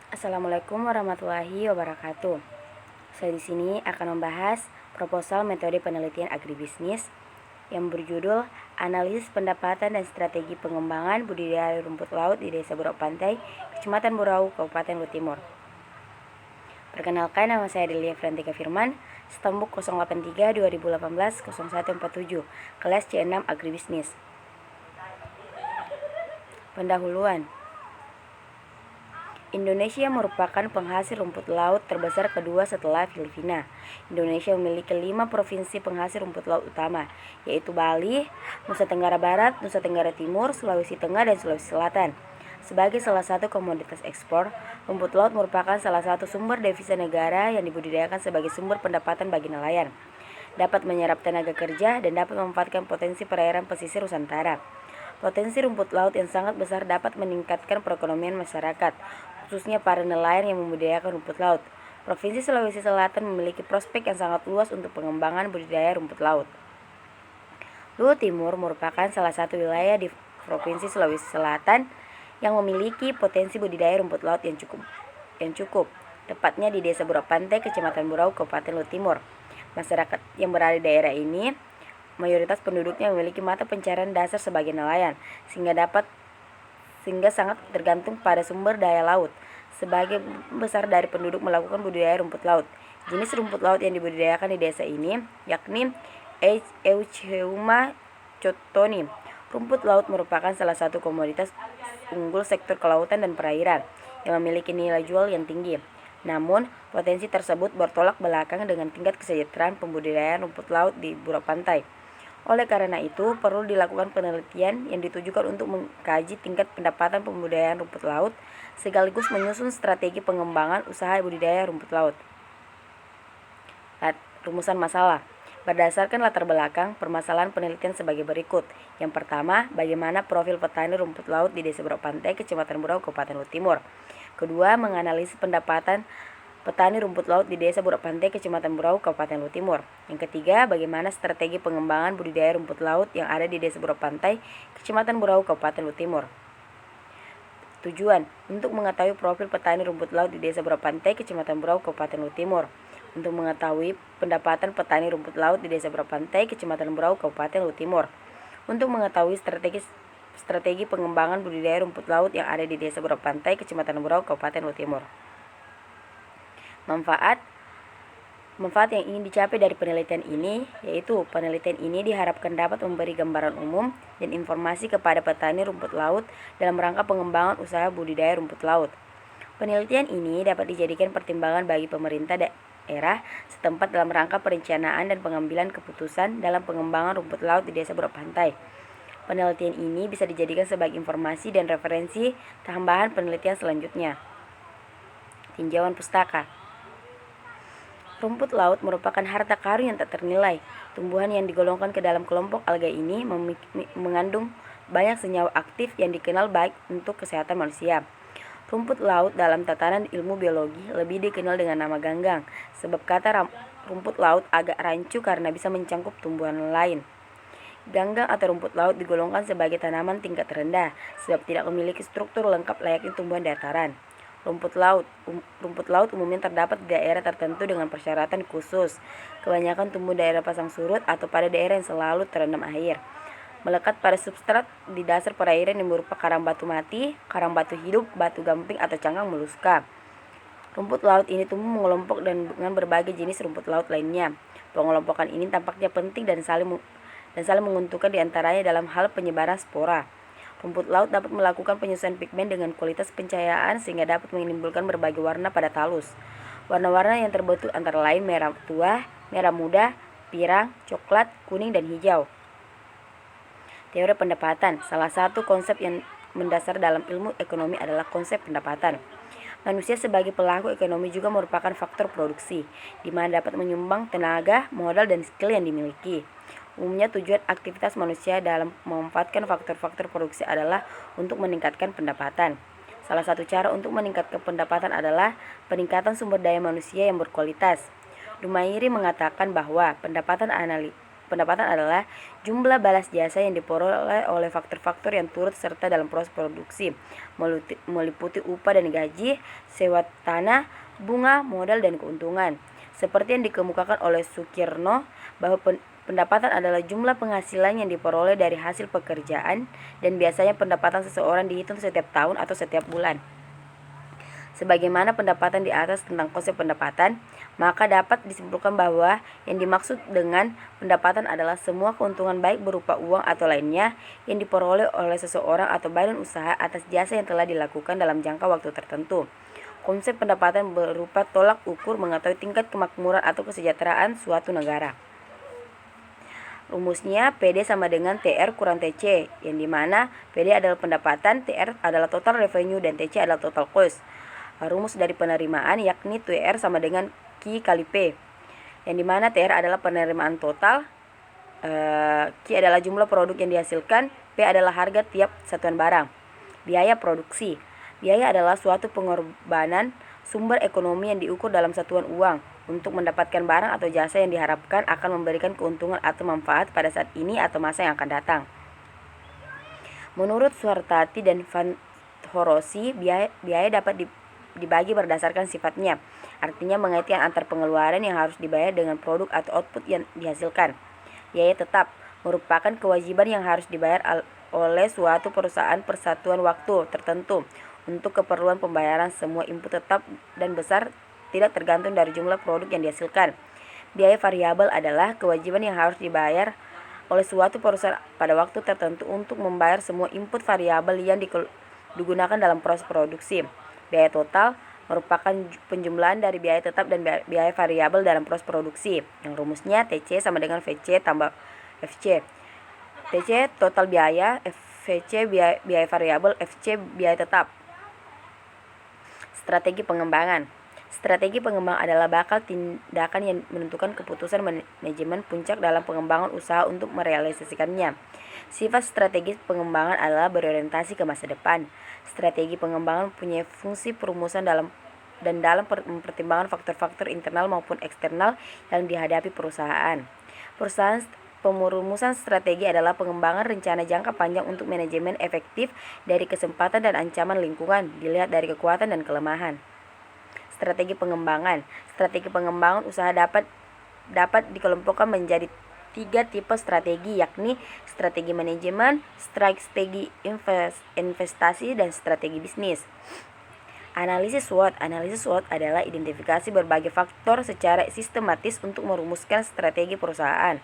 Assalamualaikum warahmatullahi wabarakatuh. Saya di sini akan membahas proposal metode penelitian agribisnis yang berjudul Analisis Pendapatan dan Strategi Pengembangan Budidaya Rumput Laut di Desa Burau Pantai, Kecamatan Burau, Kabupaten Luhut Timur. Perkenalkan, nama saya Delia Frantika Firman, Stambuk 083 2018 0147, kelas C6 Agribisnis. Pendahuluan. Indonesia merupakan penghasil rumput laut terbesar kedua setelah Filipina. Indonesia memiliki 5 provinsi penghasil rumput laut utama, yaitu Bali, Nusa Tenggara Barat, Nusa Tenggara Timur, Sulawesi Tengah, dan Sulawesi Selatan. Sebagai salah satu komoditas ekspor, rumput laut merupakan salah satu sumber devisa negara yang dibudidayakan sebagai sumber pendapatan bagi nelayan. Dapat menyerap tenaga kerja dan dapat memanfaatkan potensi perairan pesisir Nusantara. Potensi rumput laut yang sangat besar dapat meningkatkan perekonomian masyarakat, khususnya para nelayan yang membudidayakan rumput laut. Provinsi Sulawesi Selatan memiliki prospek yang sangat luas untuk pengembangan budidaya rumput laut. Luhut Timur merupakan salah satu wilayah di Provinsi Sulawesi Selatan yang memiliki potensi budidaya rumput laut yang cukup, tepatnya di Desa Burau Pantai, Kecamatan Burau, Kabupaten Luhut Timur. Masyarakat yang berada di daerah ini mayoritas penduduknya memiliki mata pencarian dasar sebagai nelayan, sehingga sangat tergantung pada sumber daya laut. Sebagai besar dari penduduk melakukan budidaya rumput laut. Jenis rumput laut yang dibudidayakan di desa ini yakni Eucheuma cottoni. Rumput laut merupakan salah satu komoditas unggul sektor kelautan dan perairan yang memiliki nilai jual yang tinggi. Namun, potensi tersebut bertolak belakang dengan tingkat kesejahteraan pembudidayaan rumput laut di Burau Pantai. Oleh karena itu, perlu dilakukan penelitian yang ditujukan untuk mengkaji tingkat pendapatan pembudidayaan rumput laut, sekaligus menyusun strategi pengembangan usaha budidaya rumput laut. Rumusan masalah. Berdasarkan latar belakang, permasalahan penelitian sebagai berikut. Yang pertama, bagaimana profil petani rumput laut di Desa Burau Pantai, Kecamatan Burau, Kabupaten Luhut Timur. Kedua, menganalisis pendapatan petani rumput laut di Desa Burau Pantai, Kecamatan Burau, Kabupaten Luhut Timur. Yang ketiga, bagaimana strategi pengembangan budidaya rumput laut yang ada di Desa Burau Pantai, Kecamatan Burau, Kabupaten Luhut Timur. Tujuan, untuk mengetahui profil petani rumput laut di Desa Burau Pantai, Kecamatan Burau, Kabupaten Luhut Timur. Untuk mengetahui pendapatan petani rumput laut di Desa Burau Pantai, Kecamatan Burau, Kabupaten Luhut Timur. Untuk mengetahui strategi pengembangan budidaya rumput laut yang ada di Desa Burau Pantai, Kecamatan Burau, Kabupaten Luhut Timur. Manfaat yang ingin dicapai dari penelitian ini, yaitu penelitian ini diharapkan dapat memberi gambaran umum dan informasi kepada petani rumput laut dalam rangka pengembangan usaha budidaya rumput laut. Penelitian ini dapat dijadikan pertimbangan bagi pemerintah daerah setempat dalam rangka perencanaan dan pengambilan keputusan dalam pengembangan rumput laut di Desa Burau Pantai. Penelitian ini bisa dijadikan sebagai informasi dan referensi tambahan penelitian selanjutnya. Tinjauan pustaka. Rumput laut merupakan harta karun yang tak ternilai. Tumbuhan yang digolongkan ke dalam kelompok alga ini mengandung banyak senyawa aktif yang dikenal baik untuk kesehatan manusia. Rumput laut dalam tatanan ilmu biologi lebih dikenal dengan nama ganggang, sebab kata rumput laut agak rancu karena bisa mencangkup tumbuhan lain. Ganggang atau rumput laut digolongkan sebagai tanaman tingkat rendah, sebab tidak memiliki struktur lengkap layaknya tumbuhan dataran. Rumput laut umumnya terdapat di daerah tertentu dengan persyaratan khusus. Kebanyakan tumbuh daerah pasang surut atau pada daerah yang selalu terendam air. Melekat pada substrat di dasar perairan yang berupa karang batu mati, karang batu hidup, batu gamping atau cangkang moluska. Rumput laut ini tumbuh mengelompok dengan berbagai jenis rumput laut lainnya. Pengelompokan ini tampaknya penting dan saling menguntungkan diantaranya dalam hal penyebaran spora. Rumput laut dapat melakukan penyesuaian pigmen dengan kualitas pencahayaan sehingga dapat menimbulkan berbagai warna pada talus. Warna-warna yang terbentuk antara lain merah tua, merah muda, pirang, coklat, kuning, dan hijau. Teori pendapatan. Salah satu konsep yang mendasar dalam ilmu ekonomi adalah konsep pendapatan. Manusia sebagai pelaku ekonomi juga merupakan faktor produksi, di mana dapat menyumbang tenaga, modal, dan skill yang dimiliki. Umumnya tujuan aktivitas manusia dalam memanfaatkan faktor-faktor produksi adalah untuk meningkatkan pendapatan. Salah satu cara untuk meningkatkan pendapatan adalah peningkatan sumber daya manusia yang berkualitas. Dumairi mengatakan bahwa pendapatan adalah jumlah balas jasa yang diperoleh oleh faktor-faktor yang turut serta dalam proses produksi, meliputi upah dan gaji, sewa tanah, bunga, modal, dan keuntungan. Seperti yang dikemukakan oleh Sukirno, bahwa pendapatan adalah jumlah penghasilan yang diperoleh dari hasil pekerjaan, dan biasanya pendapatan seseorang dihitung setiap tahun atau setiap bulan. Sebagaimana pendapatan di atas tentang konsep pendapatan, maka dapat disimpulkan bahwa yang dimaksud dengan pendapatan adalah semua keuntungan baik berupa uang atau lainnya yang diperoleh oleh seseorang atau badan usaha atas jasa yang telah dilakukan dalam jangka waktu tertentu. Konsep pendapatan berupa tolak ukur mengetahui tingkat kemakmuran atau kesejahteraan suatu negara. Rumusnya PD sama dengan TR kurang TC, yang dimana PD adalah pendapatan, TR adalah total revenue, dan TC adalah total cost. Rumus dari penerimaan yakni TR sama dengan Q kali P, yang dimana TR adalah penerimaan total, Q adalah jumlah produk yang dihasilkan, P adalah harga tiap satuan barang. Biaya produksi. Biaya adalah suatu pengorbanan sumber ekonomi yang diukur dalam satuan uang untuk mendapatkan barang atau jasa yang diharapkan akan memberikan keuntungan atau manfaat pada saat ini atau masa yang akan datang. Menurut Suhartati dan Van Horosi, biaya dapat dibagi berdasarkan sifatnya, artinya mengaitkan antar pengeluaran yang harus dibayar dengan produk atau output yang dihasilkan. Biaya tetap merupakan kewajiban yang harus dibayar oleh suatu perusahaan persatuan waktu tertentu untuk keperluan pembayaran semua input tetap dan besar tidak tergantung dari jumlah produk yang dihasilkan. Biaya variabel adalah kewajiban yang harus dibayar oleh suatu perusahaan pada waktu tertentu untuk membayar semua input variabel yang digunakan dalam proses produksi. Biaya total merupakan penjumlahan dari biaya tetap dan biaya variabel dalam proses produksi, yang rumusnya TC sama dengan VC tambah FC. TC total biaya, VC biaya variabel, FC biaya tetap. Strategi pengembangan. Strategi pengembangan adalah bakal tindakan yang menentukan keputusan manajemen puncak dalam pengembangan usaha untuk merealisasikannya. Sifat strategis pengembangan adalah berorientasi ke masa depan. Strategi pengembangan punya fungsi perumusan dalam mempertimbangkan faktor-faktor internal maupun eksternal yang dihadapi perusahaan. Perumusan strategi adalah pengembangan rencana jangka panjang untuk manajemen efektif dari kesempatan dan ancaman lingkungan, dilihat dari kekuatan dan kelemahan. Strategi pengembangan. Strategi pengembangan usaha dapat dikelompokkan menjadi 3 tipe strategi, yakni strategi manajemen, strategi investasi, dan strategi bisnis. Analisis SWOT. Analisis SWOT adalah identifikasi berbagai faktor secara sistematis untuk merumuskan strategi perusahaan.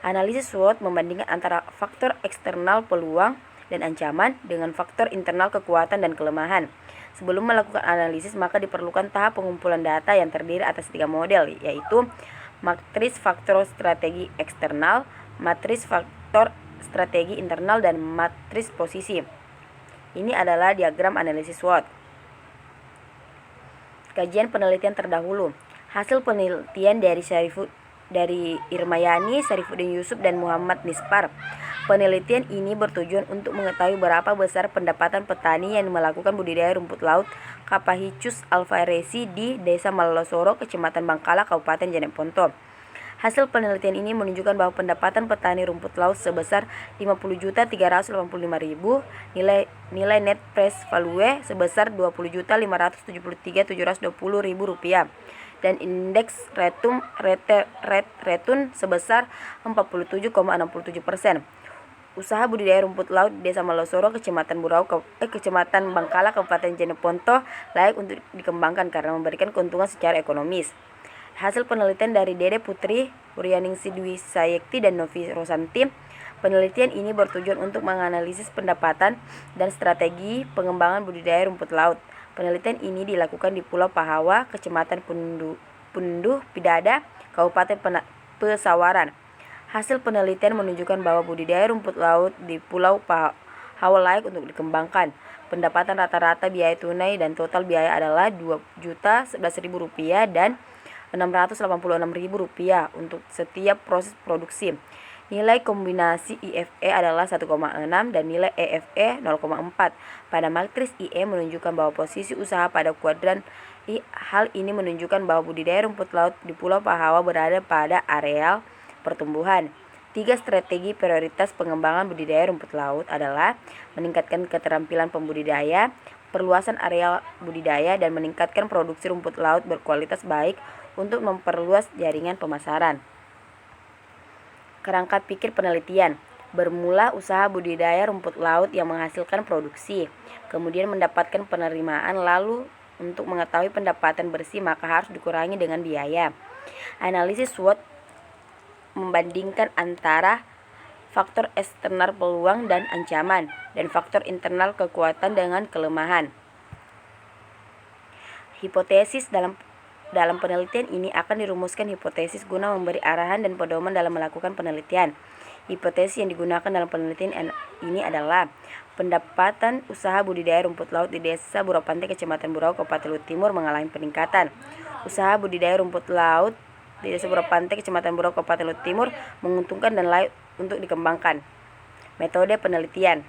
Analisis SWOT membandingkan antara faktor eksternal peluang dan ancaman dengan faktor internal kekuatan dan kelemahan. Sebelum melakukan analisis, maka diperlukan tahap pengumpulan data yang terdiri atas 3 model, yaitu matriks faktor strategi eksternal, matriks faktor strategi internal, dan matriks posisi. Ini adalah diagram analisis SWOT. Kajian penelitian terdahulu. Hasil penelitian dari Irmayani, Syarifuddin Yusuf, dan Muhammad Nispar. Penelitian ini bertujuan untuk mengetahui berapa besar pendapatan petani yang melakukan budidaya rumput laut Capahicus alvarezi di Desa Malosoro, Kecamatan Bangkala, Kabupaten Jeneponto. Hasil penelitian ini menunjukkan bahwa pendapatan petani rumput laut sebesar 50.385.000, nilai net present value sebesar 20.573.720.000 rupiah, dan indeks return sebesar 47,67%. Usaha budidaya rumput laut di Desa Malosoro, Kecamatan Bangkala, Kabupaten Jeneponto layak untuk dikembangkan karena memberikan keuntungan secara ekonomis. Hasil penelitian dari Dede Putri, Uryaningsi Dwi Sayekti, dan Novi Rosanti. Penelitian ini bertujuan untuk menganalisis pendapatan dan strategi pengembangan budidaya rumput laut. Penelitian ini dilakukan di Pulau Pahawa, Kecamatan Punduh Pidada, Kabupaten Pesawaran. Hasil penelitian menunjukkan bahwa budidaya rumput laut di Pulau Pahawa layak untuk dikembangkan. Pendapatan rata-rata biaya tunai dan total biaya adalah Rp2.011.000 dan Rp686.000 untuk setiap proses produksi. Nilai kombinasi IFE adalah 1,6 dan nilai EFE 0,4. Pada matriks IE menunjukkan bahwa posisi usaha pada kuadran I. Hal ini menunjukkan bahwa budidaya rumput laut di Pulau Pahawa berada pada areal pertumbuhan. 3 strategi prioritas pengembangan budidaya rumput laut adalah meningkatkan keterampilan pembudidaya, perluasan area budidaya, dan meningkatkan produksi rumput laut berkualitas baik untuk memperluas jaringan pemasaran. Kerangka pikir penelitian. Bermula usaha budidaya rumput laut yang menghasilkan produksi, kemudian mendapatkan penerimaan, lalu untuk mengetahui pendapatan bersih maka harus dikurangi dengan biaya. Analisis SWOT membandingkan antara faktor eksternal peluang dan ancaman dan faktor internal kekuatan dengan kelemahan. Hipotesis. Dalam penelitian ini akan dirumuskan hipotesis guna memberi arahan dan pedoman dalam melakukan penelitian. Hipotesis yang digunakan dalam penelitian ini adalah pendapatan usaha budidaya rumput laut di Desa Burau Pantai, Kecamatan Burau, Kabupaten Luhut Timur mengalami peningkatan. Usaha budidaya rumput laut di Desa Burau Pantai, Kecamatan Burau, Kabupaten Luhut Timur menguntungkan dan layak untuk dikembangkan. Metode penelitian.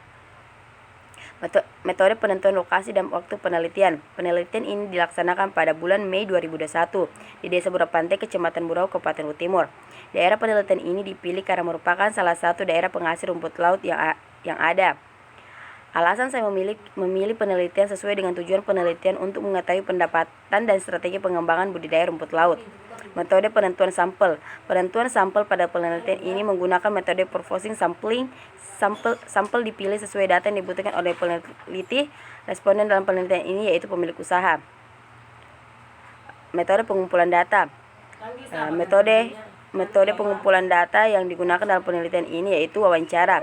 Metode penentuan lokasi dan waktu penelitian. Penelitian ini dilaksanakan pada bulan Mei 2021 di Desa Burau Pantai, Kecamatan Burau, Kabupaten Luhut Timur. Daerah penelitian ini dipilih karena merupakan salah satu daerah penghasil rumput laut yang ada. Alasan saya memilih penelitian sesuai dengan tujuan penelitian untuk mengetahui pendapatan dan strategi pengembangan budidaya rumput laut. Metode penentuan sampel. Penentuan sampel pada penelitian ini menggunakan metode proposing sampling. Sampel dipilih sesuai data yang dibutuhkan oleh peneliti. Responden dalam penelitian ini yaitu pemilik usaha. Metode pengumpulan data. Metode pengumpulan data yang digunakan dalam penelitian ini yaitu wawancara,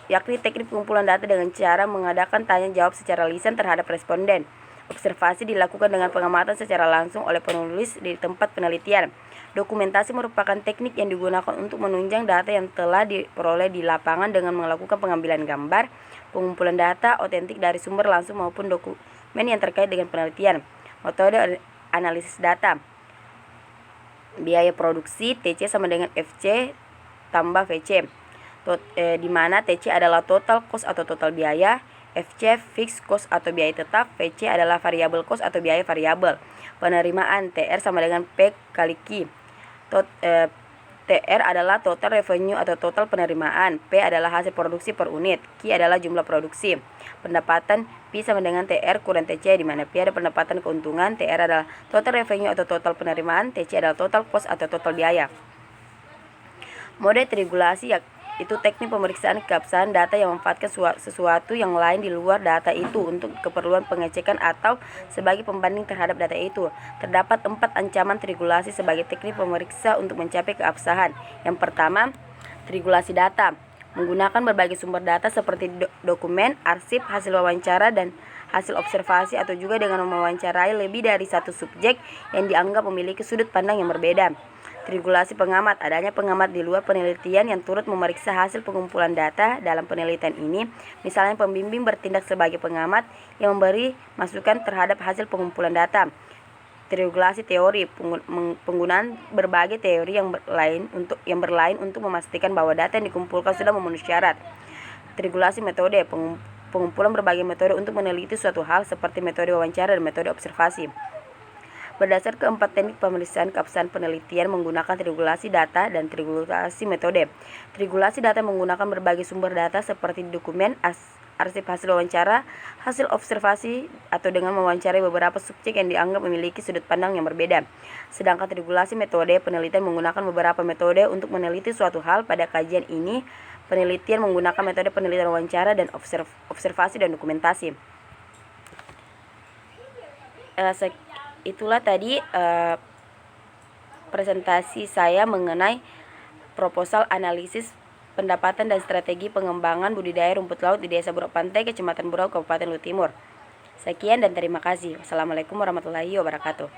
yakni teknik pengumpulan data dengan cara mengadakan tanya jawab secara lisan terhadap responden. Observasi dilakukan dengan pengamatan secara langsung oleh penulis di tempat penelitian. Dokumentasi merupakan teknik yang digunakan untuk menunjang data yang telah diperoleh di lapangan dengan melakukan pengambilan gambar, pengumpulan data otentik dari sumber langsung maupun dokumen yang terkait dengan penelitian. Metode analisis data. Biaya produksi TC sama dengan FC tambah VC, di mana TC adalah total cost atau total biaya, FC fixed cost atau biaya tetap, VC adalah variable cost atau biaya variabel. Penerimaan TR sama dengan P kali Q. TR adalah total revenue atau total penerimaan, P adalah hasil produksi per unit, Q adalah jumlah produksi. Pendapatan P sama dengan TR kurang TC, di mana P adalah pendapatan keuntungan, TR adalah total revenue atau total penerimaan, TC adalah total cost atau total biaya. Mode triangulasi itu teknik pemeriksaan keabsahan data yang memanfaatkan sesuatu yang lain di luar data itu untuk keperluan pengecekan atau sebagai pembanding terhadap data itu. Terdapat 4 ancaman triangulasi sebagai teknik pemeriksa untuk mencapai keabsahan. Yang pertama, triangulasi data. Menggunakan berbagai sumber data seperti dokumen, arsip, hasil wawancara, dan hasil observasi, atau juga dengan mewawancarai lebih dari satu subjek yang dianggap memiliki sudut pandang yang berbeda. Triangulasi pengamat. Adanya pengamat di luar penelitian yang turut memeriksa hasil pengumpulan data dalam penelitian ini. Misalnya pembimbing bertindak sebagai pengamat yang memberi masukan terhadap hasil pengumpulan data. Triangulasi teori. Penggunaan berbagai teori yang berlain untuk memastikan bahwa data yang dikumpulkan sudah memenuhi syarat. Triangulasi metode. Pengumpulan berbagai metode untuk meneliti suatu hal seperti metode wawancara dan metode observasi. Berdasar keempat teknik pemeriksaan keabsahan penelitian menggunakan triangulasi data dan triangulasi metode. Triangulasi data menggunakan berbagai sumber data seperti dokumen, arsip hasil wawancara, hasil observasi, atau dengan mewawancarai beberapa subjek yang dianggap memiliki sudut pandang yang berbeda. Sedangkan triangulasi metode penelitian menggunakan beberapa metode untuk meneliti suatu hal. Pada kajian ini, penelitian menggunakan metode penelitian wawancara dan observasi dan dokumentasi. Itulah tadi presentasi saya mengenai proposal analisis pendapatan dan strategi pengembangan budidaya rumput laut di Desa Burau Pantai, Kecamatan Burau, Kabupaten Luhut Timur. Sekian dan terima kasih. Wassalamualaikum warahmatullahi wabarakatuh.